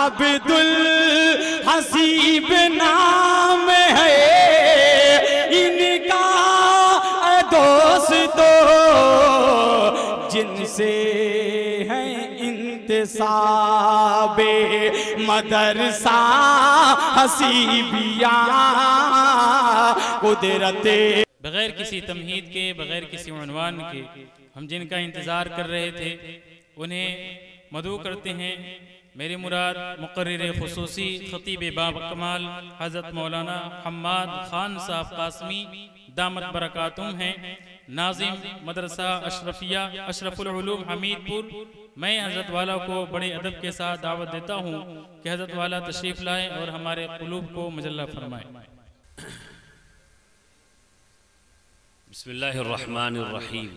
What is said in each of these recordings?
अब्दुल हसीब नाम है इनका दोस्तों, जिनसे है इंतिसाबे मदरसा हसीबिया कुदरते। बगैर किसी तमहीद के, बगैर किसी उन्वान के हम जिनका इंतज़ार कर रहे थे उन्हें मदऊ करते हैं। मेरी मुराद मुक़र्रिर ख़ुसूसी ख़तीब बाब कमाल हज़रत मौलाना हम्माद ख़ान साहब कासमी दामत बरकातुम हैं, नाज़िम मदरसा अशरफिया अशरफुल उलूम हमीदपुर। मैं हज़रत वाला को बड़े अदब के साथ दावत देता हूँ कि हज़रत वाला तशरीफ़ लाएँ और हमारे क़ुलूब को मजल्ला फरमाएँ। बिस्मिल्लाहिर्रहमानिर्रहीम,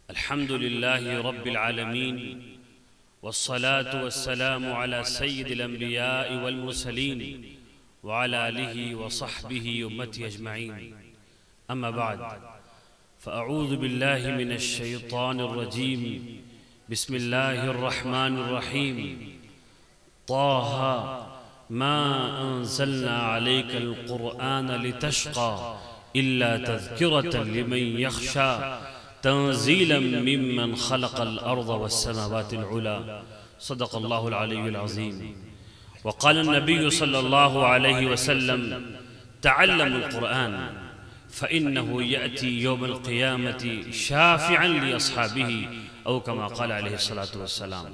अल्हम्दुलिल्लाहि रब्बिल आलमीन, वस्सलातु वस्सलामु अला सय्यिदिल अंबिया'i वल मुरसलीन व अला आलिहि व सहबिहि उम्मती अजमईन। अम्मा बाद, फ़अऊज़ु बिल्लाहि मिनश शैतानिर रजीम। बिस्मिल्लाहिर्रहमानिर्रहीम। ताहा मा अंज़लना अलैकल क़ुरआन लितश्क़ा इल्ला तज़किरतन लिमन यख़शा तंज़ीलन मिम्मन ख़लक़ल अर्ज़ वस्समावातिल उला। सदक़ल्लाहुल अलियुल अज़ीम। वक़ाल नबी सल्लल्लाहु अलैहि वसल्लम तअल्लमुल क़ुरआन फ़इन्नहु यअती यौमल क़ियामति शाफ़िअन लि अस्हाबिही औ कमा क़ाल अलैहिस्सलातु वस्सलाम।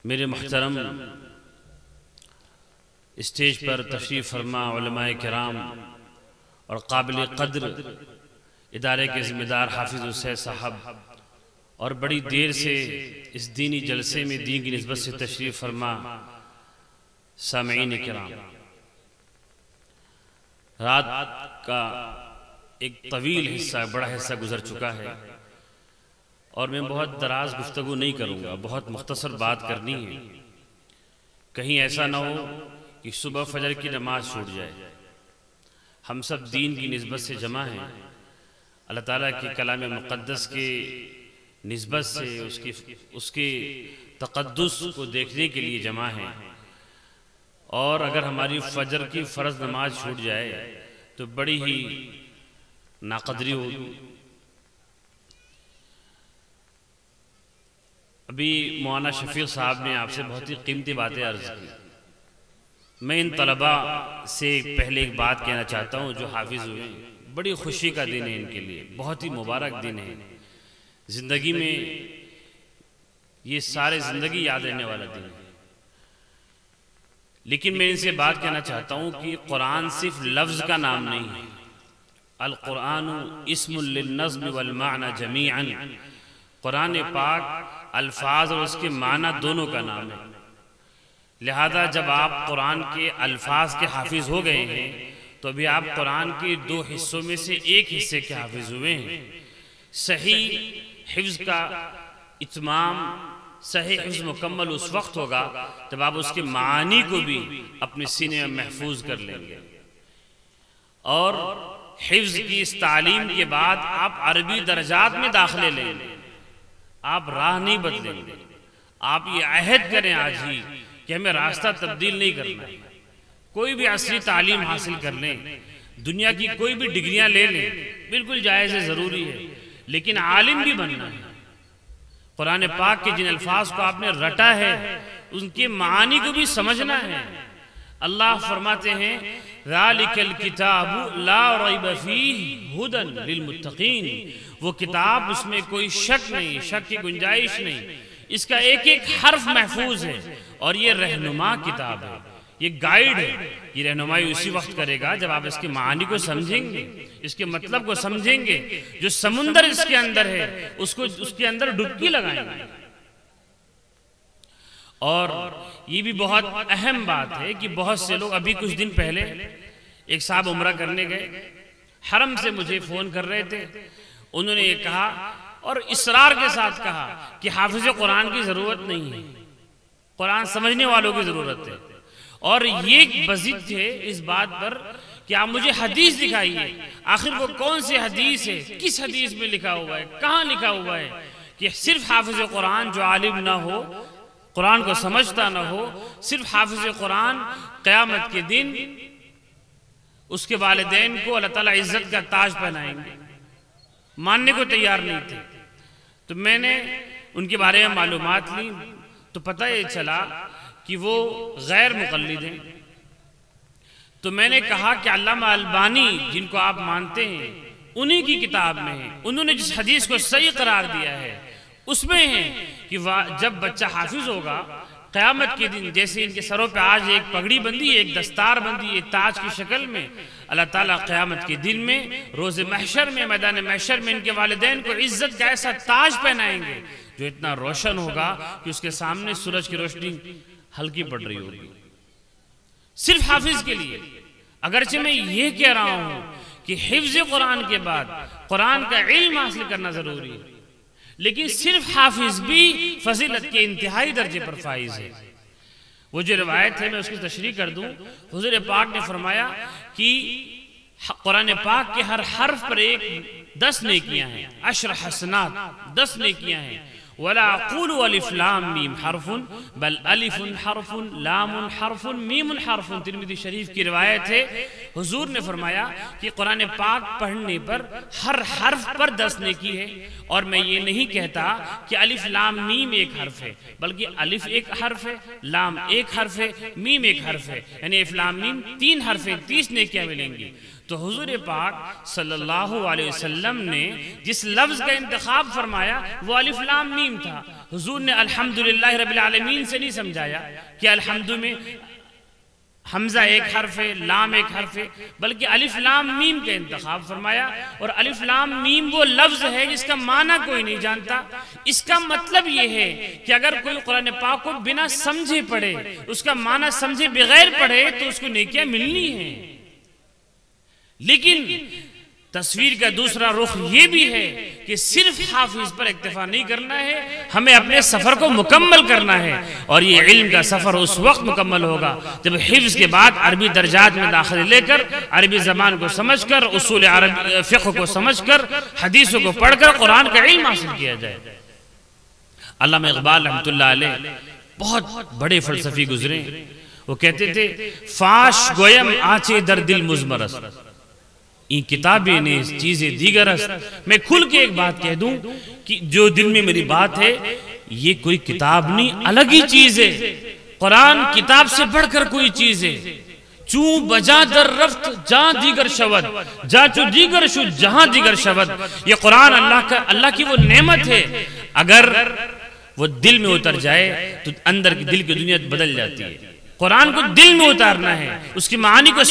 मेरे मुहतरम स्टेज पर तशरीफ़ फरमा उलमाए किराम और काबिल क़द्र इदारे के ज़िम्मेदार हाफिज़ हुसैन साहब और बड़ी देर से इस दीनी जलसे में दीन की निस्बत से तशरीफ़ फरमा सामईन किराम, रात का एक तवील हिस्सा, बड़ा हिस्सा गुजर चुका है और मैं बहुत दराज गुफ्तगू नहीं करूँगा, बहुत मुख्तसर बात करनी है। कहीं ऐसा ना हो कि सुबह फजर की नमाज छूट जाए। हम सब दीन की निस्बत से जमा हैं, अल्लाह ताला के कलाम मुक़द्दस के निस्बत से उसके तक़द्दुस को देखने के लिए जमा हैं। और अगर हमारी फजर की फ़र्ज़ नमाज छूट जाए तो बड़ी ही नाक़दरी हो। अभी मौलाना शफीक साहब ने आपसे बहुत ही कीमती बातें अर्ज़ की। मैं इन तलबा से पहले एक बात कहना चाहता हूँ जो हाफिज़ हुए हैं। बड़ी खुशी का दिन है इनके लिए, बहुत ही मुबारक दिन है। ज़िंदगी में ये सारे ज़िंदगी याद रहने वाला दिन है। लेकिन मैं इनसे बात कहना चाहता हूँ कि कुरान सिर्फ लफ्ज़ का नाम नहीं है। अल कुरानु इस्मुल लिन्नज़्म वल माना जमीअन। कुरान पाक अल्फाज और उसके माना दोनों का नाम है। लिहाजा जब आप कुरान के अल्फाज के हाफिज़ हो गए हैं तो अभी आप कुरान के दो हिस्सों में से एक हिस्से के हाफिज़ हुए हैं। सही हिफ्ज़ का इत्माम, सही हिफ्ज़ मुकम्मल उस वक्त होगा जब आप उसके मानी को भी अपने सीने में महफूज कर लेंगे। और हिफ्ज़ की इस तालीम के बाद आप अरबी दर्जात में दाखिले लेंगे। आप राह नहीं बदलेंगे। आप ये अहद करें आज ही कि हमें रास्ता तब्दील नहीं करना है। कोई भी असली तालीम हासिल कर लें, दुनिया की कोई भी डिग्रियां ले लें, बिल्कुल जायज़ है, ज़रूरी है, लेकिन आलिम भी बनना है। कुरान पाक के जिन अल्फाज को आपने रटा है उनके मानी को भी समझना है। अल्लाह फरमाते हैं ज़ालिकल किताबु ला रैब फीहि हुदन लिल मुत्तकीन। वो किताब, उसमें कोई शक नहीं, शक की गुंजाइश नहीं। इसका एक एक हर्फ महफूज है और ये रहनुमा किताब है, ये गाइड है। ये रहनुमाई उसी वक्त करेगा जब आप इसके मानी को समझेंगे, इसके मतलब को समझेंगे। जो समुंदर इसके अंदर है उसको उसके अंदर डुबकी लगाएंगे। और ये भी बहुत अहम बात है कि बहुत से लोग, अभी कुछ दिन पहले एक साहब उम्रा करने गए, हरम से मुझे फ़ोन कर रहे थे। उन्होंने ये कहा और इसरार के साथ कहा कि हाफिज़ कुरान की ज़रूरत नहीं है, कुरान समझने वालों की ज़रूरत है। और ये बज़िद थे इस बात पर कि आप मुझे हदीस दिखाइए, आखिर वो कौन सी हदीस है, किस हदीस में लिखा हुआ है, कहाँ लिखा हुआ है कि सिर्फ हाफिज कुरान जो आलिम ना हो, कुरान को समझता ना हो, सिर्फ हाफिज कुरान क़यामत के दिन उसके वालिदैन को अल्लाह ताला इज्जत का ताज पहनाएंगे, मानने को तैयार नहीं थे। तो मैंने उनके बारे में मालूमात ली तो पता ये चला कि वो गैर मुक़ल्लिद हैं। तो मैंने कहा कि अल्लामा अलबानी जिनको आप मानते हैं उन्हीं की किताब में है, उन्होंने जिस हदीस को सही करार दिया है उसमें है कि जब बच्चा हाफिज होगा क़यामत के दिन, जैसे इनके सरों पे आज एक पगड़ी बंदी है, एक दस्तार बंदी है ताज की शक्ल में, अल्लाह ताला क़यामत के दिन में रोज़े महशर में, मैदान महशर में इनके वालिदैन को इज्जत का ऐसा ताज पहनाएंगे जो इतना रोशन होगा कि उसके सामने सूरज की रोशनी हल्की पड़ रही होगी, सिर्फ हाफिज के लिए। अगरचे मैं ये कह रहा हूं कि हिफ्ज़ कुरान के बाद कुरान का इल्म हासिल करना जरूरी है, लेकिन सिर्फ हाफिज भी फजीलत के इंतहाई दर्जे पर फाइज है। वो जो रिवायत है मैं उसकी तशरीह कर दूं। हुज़ूर पाक ने फरमाया कि कुरान पाक के हर हर्फ पर 10 नेकियां हैं, 10 हसनात, 10 नेकियां हैं। वला अक़ूलु अलिफ लाम मीम हरफुन बल अलिफुन हरफुन लामुन हरफुन मीमुन हरफुन। तिरमिज़ी शरीफ की रिवायत है, हुजूर ने फरमाया कि कुरान पाक पढ़ने पर हर हर्फ पर 10 नेकी है। और मैं ये नहीं कहता कि अलिफ लाम मीम एक हर्फ है, बल्कि अलिफ एक हर्फ है, लाम एक हर्फ है, मीम एक हर्फ है, यानी अलिफ लाम मीम 3 हर्फ है, 30 नेकियां मिलेंगी। तो हुजूर पाक सल्लल्लाहु अलैहि वसल्लम ने जिस लफ्ज़ का इंतखाब फरमाया वो अलिफ लाम मीम था। हुजूर ने अल्हम्दुलिल्लाह रब्बिल आलमीन से नहीं समझाया कि अल्हम्दु में हमजा एक हर्फ है, लाम एक हर्फ है, बल्कि अलिफ लाम मीम का इंतखाब फरमाया। और अलिफ लाम मीम वो लफ्ज़ है जिसका माना कोई नहीं जानता। इसका मतलब ये है कि अगर कोई कुरान पाक को बिना समझे पढ़े, उसका माना समझे बगैर पढ़े, तो उसको नेकियां मिलनी है। लेकिन तस्वीर का दूसरा रुख ये भी है कि सिर्फ हाफिज पर इक्तिफा नहीं करना है, हमें अपने सफर को मुकम्मल करना है। और ये इल्म का सफर उस वक्त मुकम्मल होगा जब हिफ्ज़ के बाद अरबी दर्जात में दाखिले लेकर, अरबी ज़बान को समझकर, उसूल अरबी फ़िक़्ह को समझकर, हदीसों को पढ़कर कुरान का इल्म हासिल किया जाए। अल्लामा इक़बाल रहमतुल्लाह अलैह बहुत बड़े फ़लसफ़ी गुजरे। वो कहते थे फाश गोयम आचे दर दिल मुज़मरस, ये किताबें ने चीजें दीगरस। मैं खुल के एक बात कह दूं कि जो दिल में मेरी बात है ये कोई किताब नहीं, अलग ही चीज है। कुरान किताब से बढ़कर कोई चीज है। चू बजा दर रफ्त जहां दीगर शवद, जा चू दीगर शु जहां दीगर शवद। ये कुरान अल्लाह की वो नेमत है, अगर वो दिल में उतर जाए तो अंदर की दिल की दुनिया बदल जाती है। कुरान को दिल में उतारना है, उसकी मानी को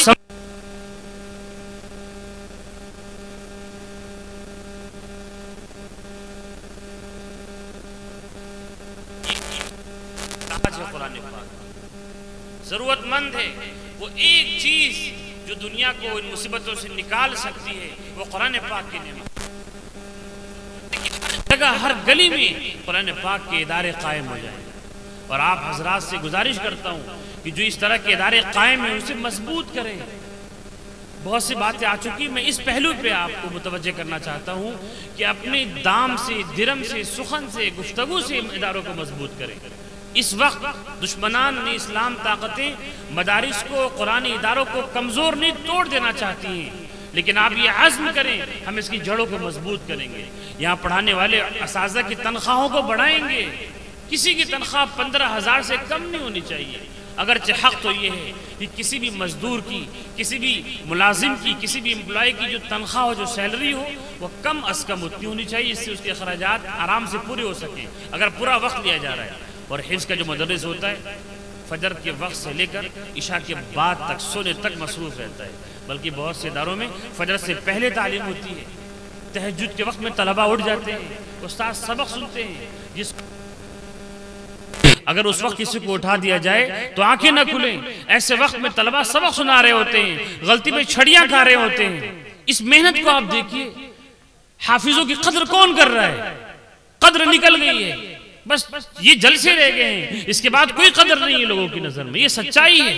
जरूरतमंद है। वो एक चीज जो दुनिया को इन मुसीबतों से निकाल सकती है वो कुरान पाक की नेमत। हर जगह हर गली में कुरान पाक के इदारे कायम हो जाए। और आप हजरात से गुजारिश करता हूँ कि जो इस तरह के इदारे कायम हैं उसे मजबूत करें। बहुत सी बातें आ चुकी, मैं इस पहलू पे आपको मुतवज्जे करना चाहता हूँ कि अपने दाम से, दिरम से, सुखन से, गुफ्तगू से इदारों को मजबूत करें। इस वक्त दुश्मनान ने इस्लाम ताकतें मदारिस को, कुरानी इदारों को कमज़ोर नहीं तोड़ देना चाहती हैं, लेकिन आप ये आज़्म करें हम इसकी जड़ों को मजबूत करेंगे। यहाँ पढ़ाने वाले असातिज़ा की तनख्वाहों को बढ़ाएंगे। किसी की तनख्वाह 15,000 से कम नहीं होनी चाहिए। अगरचे हक तो ये है कि किसी भी मजदूर की, किसी भी मुलाजिम की, किसी भी एम्प्लॉय की जो तनख्वाह हो, जो सैलरी हो, वो कम अज़ कम उतनी होनी चाहिए, इससे उसके अखराजात आराम से पूरे हो सकें। अगर पूरा वक्त लिया जा रहा है और हिफ्ज़ का जो मदरस होता है फजर के वक्त से लेकर इशा के बाद तक सोने तक मसरूफ़ रहता है, बल्कि बहुत से इदारों में फजर से पहले तालीम होती है। तहज्जुद के वक्त में तलबा उठ जाते हैं, उस्ताद सबक सुनते हैं। जिस अगर उस वक्त किसी को उठा दिया जाए तो आंखें न खुलें। ऐसे वक्त में तलबा सबक सुना रहे होते हैं, गलती में छड़ियां खा रहे होते हैं। इस मेहनत को आप देखिए, हाफिजों की कद्र कौन कर रहा है? कद्र निकल गई है, बस ये जलसे रह गए हैं, इसके बाद कोई कदर नहीं है लोगों की नजर में। ये सच्चाई है।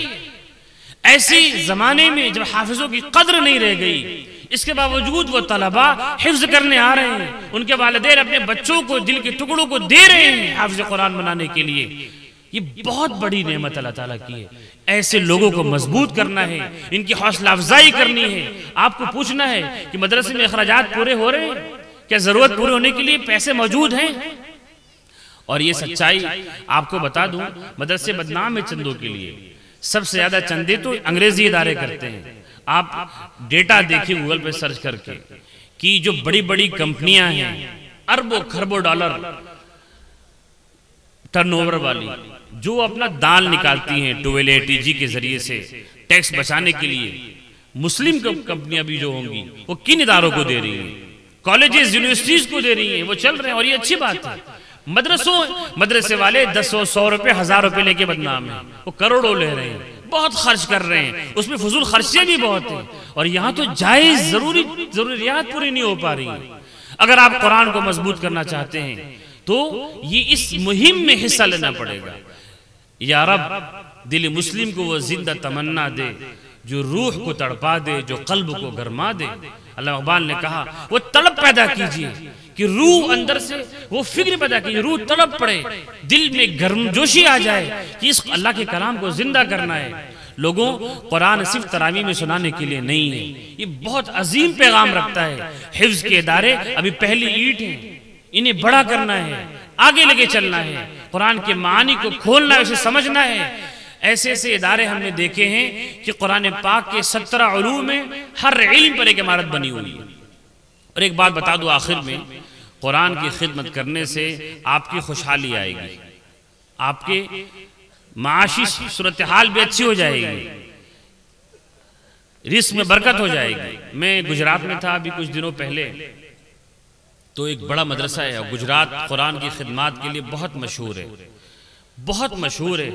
ऐसे जमाने में जब हाफिजों की कद्र नहीं रह गई, इसके बावजूद वो तलबा हिफ्ज करने आ रहे हैं, उनके वालिदैन अपने बच्चों को दिल के टुकड़ों को दे रहे हैं हाफिज कुरान बनाने के लिए। ये बहुत बड़ी नेमत अल्लाह ताला की है। ऐसे लोगों को मजबूत करना है, इनकी हौसला अफजाई करनी है। आपको पूछना है कि मदरसे में अखराजात पूरे हो रहे हैं, क्या जरूरत पूरे होने के लिए पैसे मौजूद हैं? और ये सच्चाई आपको बता दूं, मदरसे बदनाम है चंदों के लिए। सबसे ज्यादा चंदे तो अंग्रेजी इदारे करते हैं। आप डेटा देखिए गूगल पे सर्च करके कि जो बड़ी बड़ी कंपनियां हैं, अरबों खरबों डॉलर टर्नओवर वाली, जो अपना दाल निकालती हैं 12ATG के जरिए से टैक्स बचाने के लिए, मुस्लिम कंपनियां भी जो होंगी वो किन इदारों को दे रही हैं? कॉलेजेस यूनिवर्सिटीज को दे रही हैं, वो चल रहे हैं और ये अच्छी बात है। मदरसे वाले 100 रुपए 1000 रुपए लेके बदनाम है, वो करोड़ों ले रहे हैं, बहुत खर्च कर रहे हैं, उसमें फजूल खर्चे भी बहुत हैं। और यहाँ तो जायज जरूरियात पूरी नहीं हो पा रही है। अगर आप कुरान को मजबूत करना चाहते हैं तो ये इस मुहिम में हिस्सा लेना पड़ेगा। या रब दिल मुस्लिम को वो जिंदा तमन्ना दे, जो रूह को तड़पा दे, जो कल्ब को गरमा दे। अल्लाह इकबाल ने कहा वो तड़प पैदा कीजिए कि रूह अंदर से वो फिक्र पैदा कीजिए, रूह तड़प पड़े, दिल में गर्मजोशी आ जाए कि इस अल्लाह के कलाम को जिंदा करना है। लोगों कुरान सिर्फ तरावी में सुनाने के लिए नहीं है, ये बहुत अजीम पैगाम रखता है। हिफ्ज के इदारे अभी पहली ईंट हैं, इन्हें बड़ा करना है, आगे लेके चलना है, कुरान के मानी को खोलना है, उसे समझना है। ऐसे ऐसे इदारे हमने देखे हैं कि कुरान पाक के 17 उलूम में हर इल्म पर एक इमारत बनी हुई है। और एक बात बता दूं आखिर में, कुरान की खिदमत करने से आपकी खुशहाली आएगी, आपके माशी सूरत हाल भी अच्छी हो जाएगी, रिस्क में बरकत हो जाएगी। मैं गुजरात में था अभी कुछ दिनों पहले, तो एक बड़ा मदरसा है गुजरात, कुरान की खिदमत के लिए बहुत मशहूर है, बहुत मशहूर है,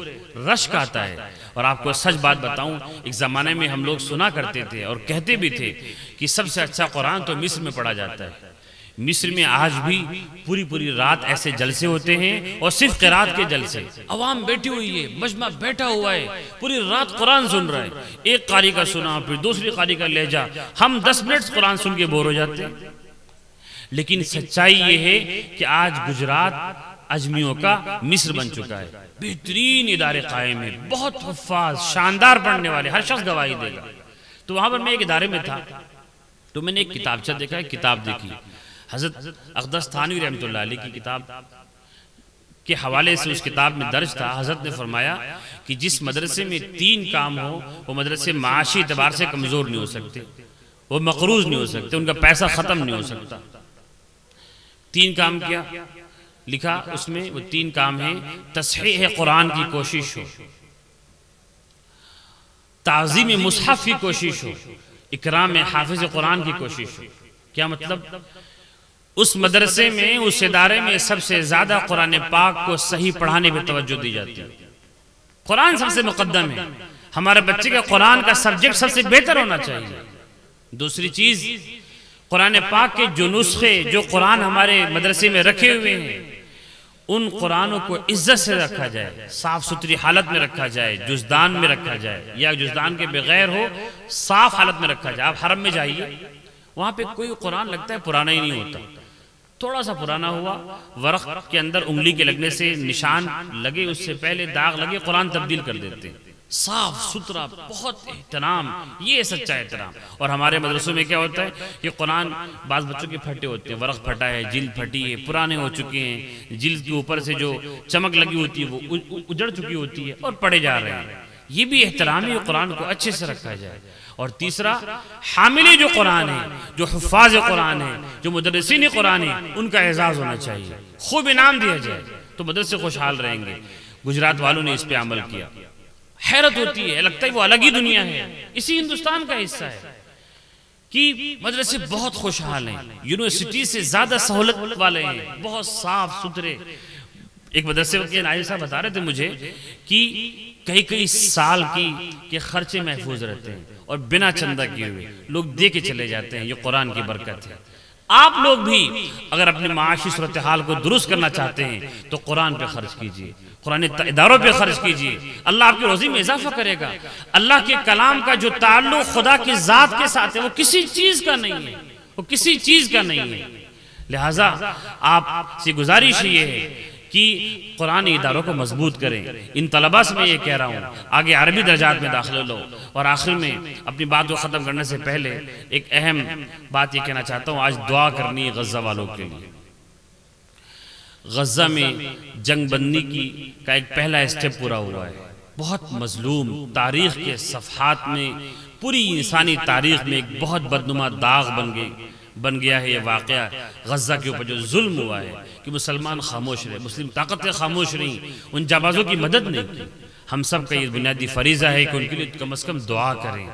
रश्क आता है। और आपको सच बात बताऊं, एक ज़माने में हम लोग सुना करते थे और कहते भी थे कि सबसे अच्छा कुरान तो मिस्र में पढ़ा जाता है। मिस्र में आज भी पूरी पूरी रात ऐसे जलसे होते हैं और सिर्फ क़िरात के जलसे, अवाम बैठी हुई है, मजमा बैठा हुआ है, पूरी रात कुरान सुन रहा है, एक कारी का सुना फिर दूसरी कारी का लहजा, हम 10 मिनट कुरान सुन के बोर हो जाते हैं। लेकिन सच्चाई ये है कि आज गुजरात अजमियों का मिस्र बन चुका है। बेहतरीन इदारे कायम है, बहुत हुफ्फाज, शानदार पढ़ने वाले, हर शख्स गवाही देगा। तो वहां पर मैं एक इदारे में था, तो मैंने एक किताबचा देखा, एक किताब देखी, हजरत अक़दस थानवी रहमतुल्लाह अलैह की किताब के हवाले से उस किताब में दर्ज था। हजरत ने फरमाया कि जिस मदरसे में 3 काम हो, वो मदरसे माशी एतबार से कमजोर नहीं हो सकते, वो मकरूज नहीं हो सकते, उनका पैसा खत्म नहीं हो सकता। 3 काम क्या लिखा उसमें? वो 3 काम है, तस्हीह कुरान की कोशिश हो, ताज़ीम मुसहफ की कोशिश हो, इकराम हाफिज कुरान की कोशिश हो। क्या मतलब? उस मदरसे में, उस इदारे में सबसे ज्यादा कुरान पाक को सही पढ़ाने पर तवज्जो दी जाती है। कुरान सबसे मुकद्दम है, हमारे बच्चे का कुरान का सब्जेक्ट सबसे बेहतर होना चाहिए। दूसरी चीज, कुरान पाक के जो नुस्खे, जो कुरान हमारे मदरसे में रखे हुए हैं, उन कुरानों को इज्जत से रखा जाए, साफ सुथरी हालत में रखा जाए, जुज़दान में रखा जाए या जुज़दान के बगैर हो, साफ हालत में रखा जाए। आप हरम में जाइए, वहां पे कोई कुरान लगता है पुराना ही नहीं होता, थोड़ा सा पुराना हुआ, वरक़ के अंदर उंगली के लगने से निशान लगे, उससे पहले दाग लगे, कुरान तब्दील कर देते हैं। साफ सुथरा, बहुत एहतराम, ये सच्चा एहतराम। और हमारे मदरसों में क्या होता है कि कुरान बाज़ बच्चों के फटे होते हैं, वरक़ फटा है, जिल्द फटी है, पुराने हो चुके हैं, जिल्द के ऊपर से जो चमक लगी होती है वो उजड़ चुकी होती है और पढ़े जा रहे हैं। ये भी एहतराम है, कुरान को अच्छे से रखा जाए। और तीसरा, हामिले जो कुरान है, जो हुफ़ाज़ कुरान है, जो मुदर्रिसीन कुरान है, उनका एजाज़ होना चाहिए, खूब इनाम दिया जाए, तो मदरसे खुशहाल रहेंगे। गुजरात वालों ने इस पे अमल किया, हैरत होती है, लगता है वो अलग ही दुनिया है, इसी हिंदुस्तान का हिस्सा है कि मदरसे बहुत खुशहाल हैं, यूनिवर्सिटी से ज्यादा सहूलत वाले हैं, बहुत साफ सुथरे। एक मदरसे के नायब साहब बता रहे थे मुझे कि कई कई साल के खर्चे महफूज रहते हैं और बिना चंदा किए हुए लोग दे के चले जाते हैं, ये कुरान की बरकत है। आप लोग भी अगर अपने माशी सूरत हाल को दुरुस्त करना चाहते हैं तो कुरान पे खर्च कीजिए, कुरान इदारों पे खर्च कीजिए, अल्लाह आपकी रोजी में इजाफा करेगा। अल्लाह के कलाम का जो ताल्लुक खुदा की जात के साथ है वो किसी चीज का नहीं है, वो किसी चीज का नहीं है। लिहाजा आपसे गुजारिश ये है कि कुरानी इदारों को मजबूत करें। इन तलबा से मैं ये कह रहा हूँ आगे अरबी दर्जात में दाखिला लो। और आखिर में अपनी बात को ख़त्म करने से पहले एक अहम बात ये कहना चाहता हूँ, आज दुआ करनी है गज़ा वालों के लिए। गज़ा में जंग बंदी का एक पहला स्टेप पूरा हुआ है। बहुत मजलूम तारीख़ के सफ़हात में, पूरी इंसानी तारीख़ में एक बहुत बदनुमा दाग बन गया है ये वाक़या गज़ा के ऊपर जो जुल्म हुआ है कि मुसलमान खामोश रहे, मुस्लिम ताकतें खामोश रहीं, उन जाबाजों की मदद नहीं की। हम सब का ये बुनियादी फरीज़ा है कि उनके लिए कम से कम दुआ करें।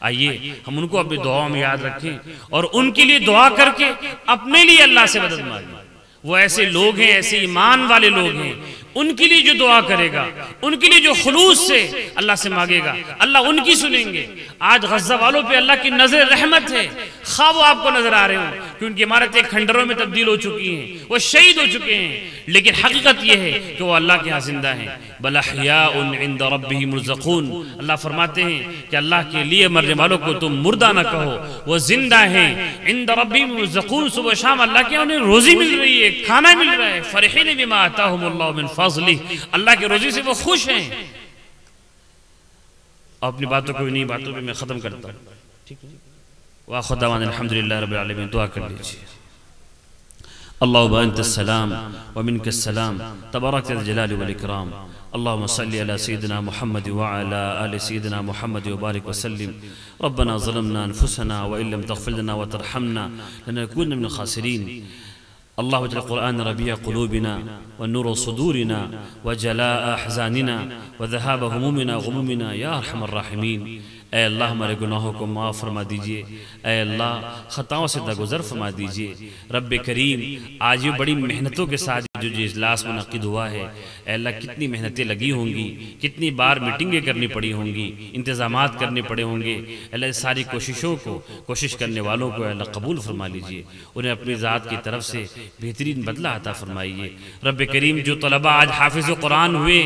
आइए हम उनको अपनी दुआओं में याद रखें और उनके लिए दुआ करके अपने लिए अल्लाह से मदद मांगें। वो ऐसे लोग हैं, ऐसे ईमान वाले लोग हैं, उनके लिए जो दुआ करेगा, उनके लिए जो खुलूस से अल्लाह से मांगेगा, अल्लाह उनकी सुनेंगे। आज गज़ा वालों पे अल्लाह की नजर रहमत है, खा वो आपको नजर आ रहे हो कि उनकी इमारतें खंडरों में तब्दील हो चुकी हैं, वो शहीद हो चुके हैं, लेकिन हकीकत यह है कि वो अल्लाह के यहाँ जिंदा हैं। बल अहयाउन इंद रब्बिहिम युरज़क़ून, अल्लाह फरमाते हैं कि अल्लाह के लिए मरने वालों को तुम मुर्दा न कहो, वो जिंदा हैं। इंद रब्बिहिम युरज़क़ून, सुबह शाम अल्लाह के उन्हें रोजी मिल रही है, खाना मिल रहा है। फरहीन बिमा आताहुमुल्लाहु मिन फज़लिह, अल्लाह के रोजी से वो खुश हैं। अपनी बातों को इन्हीं बातों पे मैं खत्म करता हूँ। ठीक है, वा खुदावन अल्हम्दुलिल्लाह रब्बिल आलमीन। दुआ कर लीजिए। अल्लाहुम्मा अंतस्सलाम व मिनकस्सलाम तबारकत जलालि वल इकराम। अल्लाहुम्मा सल्लि अला सय्यिदिना मुहम्मद व अला आलि सय्यिदिना मुहम्मद व बारिक व सल्लिम। रब्बना ज़लमना अनफुसना व इल्लम तग़फिर लना व तरहमना लनकुनन्ना मिनल खासिरीन। अल्लाहु वजअल क़ुरआन रबिया क़ुलूबिना व नूर सुदूरिना व जलाअ अहज़ानिना व ज़हाब हुमूमिना ग़ुमूमिना या अरहमर राहिमीन। ऐ अल्लाह हमारे गुनाहों को माफ़ फरमा दीजिए, ऐ अल्लाह ख़ताओं से दरगुज़र फरमा दीजिए। रब्बे करीम, आज ये बड़ी मेहनतों के साथ जो इजलास मुनक़िद हुआ है, ऐ अल्लाह कितनी मेहनतें लगी होंगी, कितनी बार मीटिंगें करनी पड़ी होंगी, इंतज़ामात करने पड़े होंगे। अल्लाह सारी कोशिशों को, कोशिश करने वालों को अल्लाह कबूल फरमा लीजिए, उन्हें अपनी ज़ात की तरफ से बेहतरीन बदला अता फरमाइए। रब्बे करीम, जो तलबा आज हाफिज़ कुरान हुए,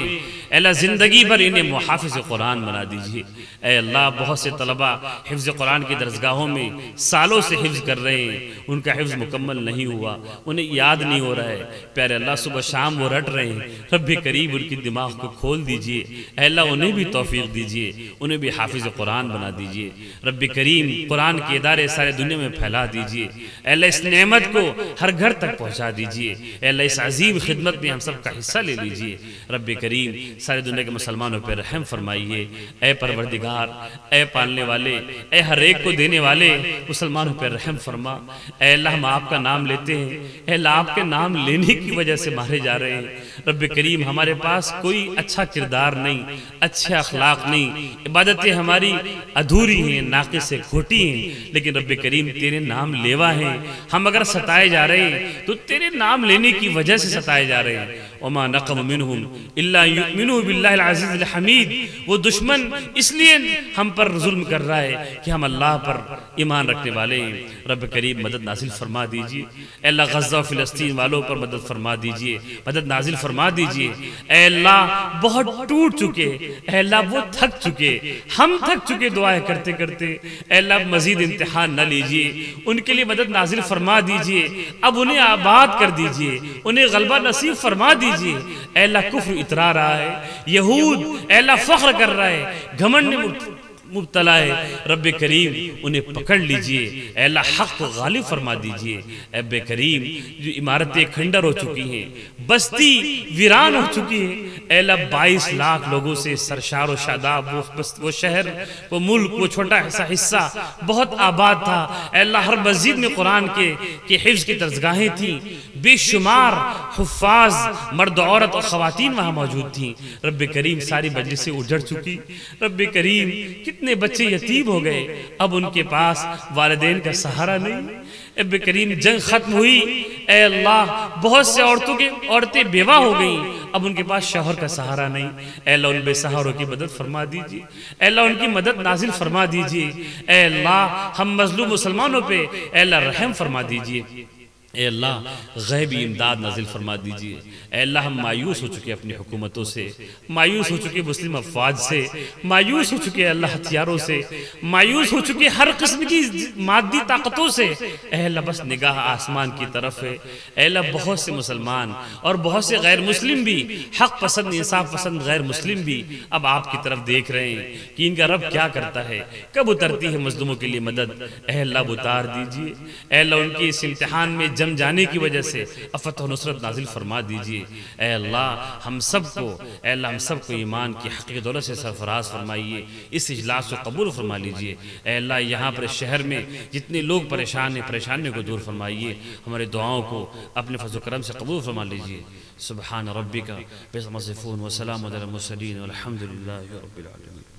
अल्लाह ज़िंदगी भर इन्हें मुहाफिज़ कुरान बना दीजिए। ऐ अल्लाह, बहुत से तलबा हिफ्ज़ कुरान की दरसगाहों में सालों से हिफ्ज़ कर रहे हैं, उनका हिफ्ज़ मुकम्मल नहीं हुआ, उन्हें याद नहीं हो रहा है। प्यारे अल्लाह, सुबह शाम वो रट रहे हैं। रब्बे करीब, उनकी दिमाग को खोल दीजिए। अल्लाह, उन्हें भी तौफीक दीजिए, उन्हें भी हाफिज़ कुरान बना दीजिए। रब्बे करीम, कुरान के इदारे सारे दुनिया में फैला दीजिए। अल्लाह, इस नेमत को हर घर तक पहुँचा दीजिए। अल्लाह, इस अजीम खिदमत में हम सब का हिस्सा ले लीजिए। रब्बे करीम, सारी दुनिया के मुसलमानों पर रहम फरमाइए। ऐ परवरदिगार, ऐ पालने वाले, ऐ हर एक को देने वाले, मुसलमानों पर रहम फरमा। ऐ अल्लाह, हम आपका नाम लेते हैं, ऐ अल्लाह, आपके नाम लेने की वजह से मारे जा रहे हैं। रब्बे करीम, हमारे पास कोई अच्छा किरदार नहीं, अच्छे अखलाक नहीं, इबादतें हमारी अधूरी हैं, नाक़िस है, खोटी हैं, लेकिन रब्बे करीम तेरे नाम लेवा हैं। हम अगर सताए जा रहे हैं तो तेरे नाम लेने की वजह से सताए जा रहे हैं। वमा नक़म मिनहुम इल्ला युमिनु बिल्लाहिल अज़ीज़िल हमीद, वो दुश्मन इसलिए हम पर जुल्म कर रहा है कि हम अल्लाह पर ईमान रखने वाले हैं। रब करीम, मदद नाजिल फरमा दीजिए। अल्लाह, गज़ा फ़िलिस्तीन वालों पर मदद फरमा दीजिए, मदद नाजिल फरमा दीजिए। अल्लाह, बहुत टूट चुके, अल्लाह वो थक चुके, हम थक चुके दुआएं करते करते। अल्लाह, मजीद इम्तिहान न लीजिए, उनके लिए मदद नाजिल फरमा दीजिए। अब उन्हें आबाद कर दीजिए, उन्हें गलबा नसीब फरमा दीजिए। अल्लाह, कुफ्र इतरा रहा है, यहूद अल्लाह फ़ख्र कर रहा है, घमंड में मुब्तला है। रब्बे करीम, उन्हें पकड़ लीजिए। अल्लाह, हक़ को गालिब फरमा दीजिए। रब्बे करीम, जो इमारतें खंडर हो चुकी हैं, बस्ती वीरान हो चुकी है, अल्लाह 22 लाख लोगों से सरशार व शादाब वो शहर, वो मुल्क, वो छोटा सा हिस्सा बहुत आबाद था। अल्लाह, हर मस्जिद में कुरान के हिफ्ज़ की दरसगाहें थीं, बेशुमार हुफ़्फ़ाज़ मर्द औरत और ख़वातीन वहाँ मौजूद थीं। रब्बे करीम, सारी मजलिसें उजड़ चुकी। रब्बे करीम, कितने बच्चे यतीम हो गए, अब उनके पास वालिदैन का सहारा नहीं। रब्बे करीम, जंग खत्म हुई, ऐ अल्लाह, बहुत से औरतें बेवा हो गईं, अब उनके पास शौहर का सहारा नहीं। ऐ अल्लाह उन बेसहारों की मदद फरमा दीजिए, ऐ अल्लाह उनकी मदद नाजिल फरमा दीजिए। ऐ अल्लाह हम मजलूम मुसलमानों पे ऐ अल्लाह रहम फरमा दीजिए। ए अल्लाह गैबी इमदाद नाजिल फरमा दीजिए। ए अल्लाह हम मायूस हो चुके अपनी हुकूमतों से, मायूस हो चुके मुस्लिम अफवाज से, मायूस हो चुके अल्लाह हथियारों से, मायूस हो चुके हर किस्म की मादी ताकतों से। ए अल्लाह बस निगाह आसमान की तरफ है। ए अल्लाह बहुत से मुसलमान और बहुत से गैर मुस्लिम भी, हक पसंद इंसाफ पसंद गैर मुस्लिम भी अब आपकी तरफ देख रहे हैं कि इनका रब क्या करता है, कब उतरती है मजलूमों के लिए मदद। ए अल्लाह उतार दीजिए। ए अल्लाह उनकी इस इम्तिहान में जम जाने की वजह से फतह और नुसरत नाजिल फरमा दीजिए। ऐ अल्लाह हम सबको, ऐ अल्लाह हम सबको ईमान की हकीकत दौलत से सरफराज फरमाइए। इस इजलास को कबूल फरमा लीजिए। ऐ अल्लाह यहाँ पर शहर में जितने लोग परेशान हैं, परेशानियों को दूर फरमाइए। हमारे दुआओं को अपने फज़ल करम से कबूल फरमा लीजिए। सुब्हान रब्बिका बिस्मिल्लाहिर रहमानिर रहीम व सलामुन अलल मुरसलीन वल्हम्दुलिल्लाहि रब्बिल आलमीन।